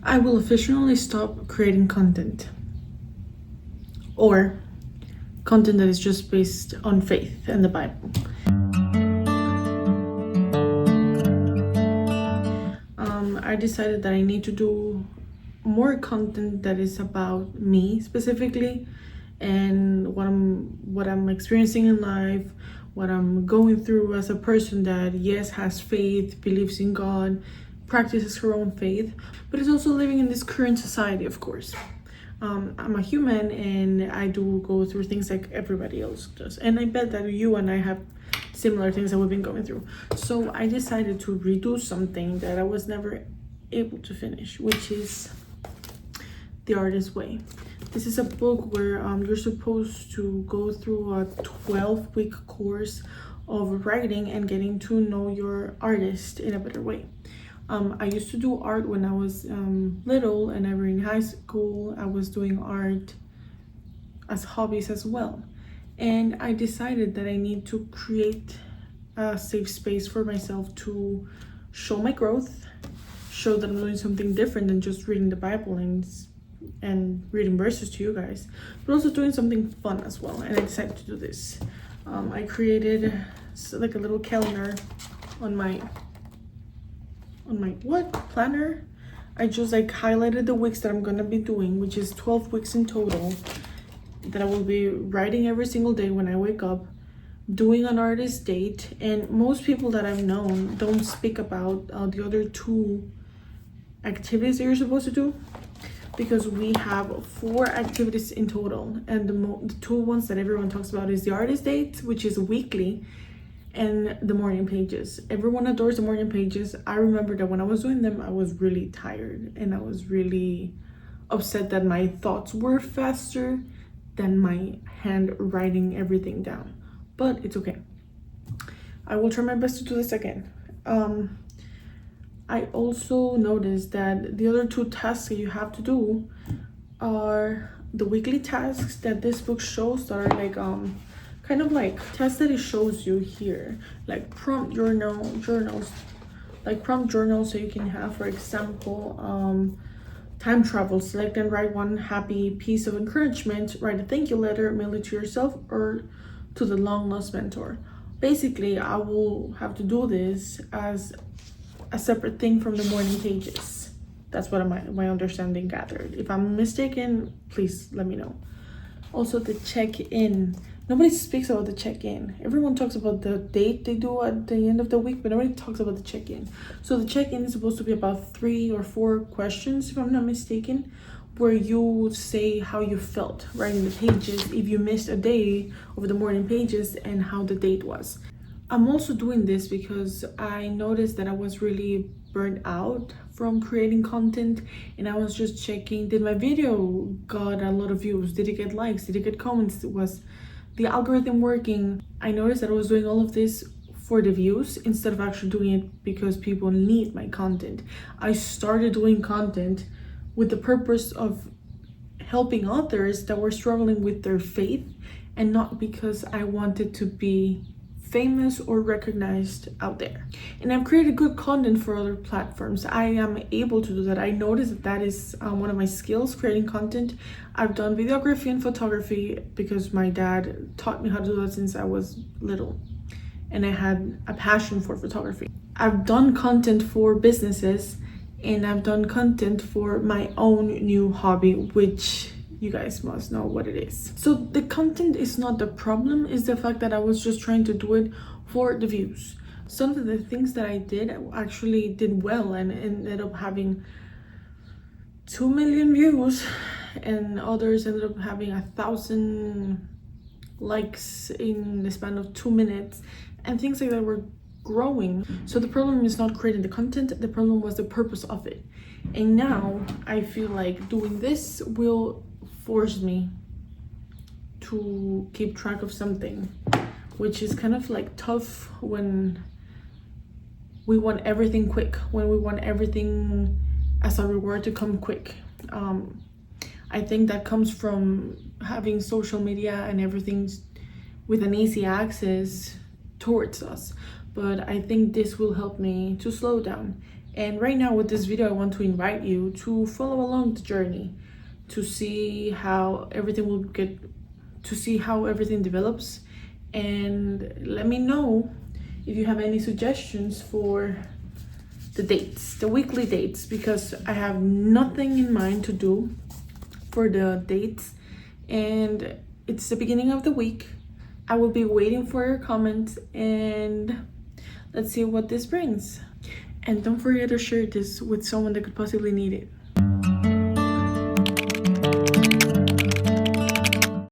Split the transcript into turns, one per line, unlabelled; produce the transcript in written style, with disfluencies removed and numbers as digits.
I will officially stop creating content, or content that is just based on faith and the Bible. I decided that I need to do more content that is about me specifically, and what I'm experiencing in life, what I'm going through as a person that, yes, has faith, believes in God, practices her own faith, but is also living in this current society, of course. I'm a human and I do go through things like everybody else does, and I bet that you and I have similar things that we've been going through. So I decided to redo something that I was never able to finish, which is The Artist's Way. This is a book where you're supposed to go through a 12-week course of writing and getting to know your artist in a better way. I used to do art when I was little, and ever in high school I was doing art as hobbies as well. And I decided that I need to create a safe space for myself to show my growth, show that I'm doing something different than just reading the Bible and reading verses to you guys, but also doing something fun as well. And I decided to do this. I created like a little calendar on my planner. I just like highlighted the weeks that I'm gonna be doing, which is 12 weeks in total, that I will be writing every single day when I wake up, doing an artist date. And most people that I've known don't speak about the other two activities that you're supposed to do, because we have 4 activities in total, and the 2 ones that everyone talks about is the artist date, which is weekly, and the morning pages. Everyone adores the morning pages. I remember that when I was doing them, I was really tired and I was really upset that my thoughts were faster than my hand writing everything down, but it's okay. I will try my best to do this again. I also noticed that the other 2 tasks that you have to do are the weekly tasks that this book shows, that are like kind of like tests that it shows you here, like prompt journals, like prompt journals. So you can have, for example, time travel, select and write one happy piece of encouragement, write a thank you letter, mail it to yourself or to the long lost mentor. Basically, I will have to do this as a separate thing from the morning pages. That's what my understanding gathered. If I'm mistaken, please let me know. Also, the check-in. Nobody speaks about the check-in. Everyone talks about the date they do at the end of the week, but nobody talks about the check-in. So the check-in is supposed to be about 3 or 4 questions, if I'm not mistaken, where you say how you felt writing the pages, if you missed a day of the morning pages, and how the date was. I'm also doing this because I noticed that I was really burnt out from creating content, and I was just checking, did my video got a lot of views? Did it get likes? Did it get comments? Was the algorithm working? I noticed that I was doing all of this for the views instead of actually doing it because people need my content. I started doing content with the purpose of helping others that were struggling with their faith, and not because I wanted to be famous or recognized out there. And I've created good content for other platforms. I am able to do that. I noticed that that is one of my skills, creating content. I've done videography and photography because my dad taught me how to do that since I was little, and I had a passion for photography. I've done content for businesses, and I've done content for my own new hobby, which you guys must know what it is. So the content is not the problem, it's the fact that I was just trying to do it for the views. Some of the things that I did actually did well and ended up having 2 million views, and others ended up having 1,000 likes in the span of 2 minutes, and things like that were growing. So the problem is not creating the content, the problem was the purpose of it. And now I feel like doing this will force me to keep track of something, which is kind of like tough when we want everything quick, when we want everything as a reward to come quick. I think that comes from having social media and everything with an easy access towards us. But I think this will help me to slow down And right now with this video, I want to invite you to follow along the journey, to see how everything develops, and let me know if you have any suggestions for the dates, the weekly dates, because I have nothing in mind to do for the dates, and it's the beginning of the week. I will be waiting for your comments, and let's see what this brings. And don't forget to share this with someone that could possibly need it.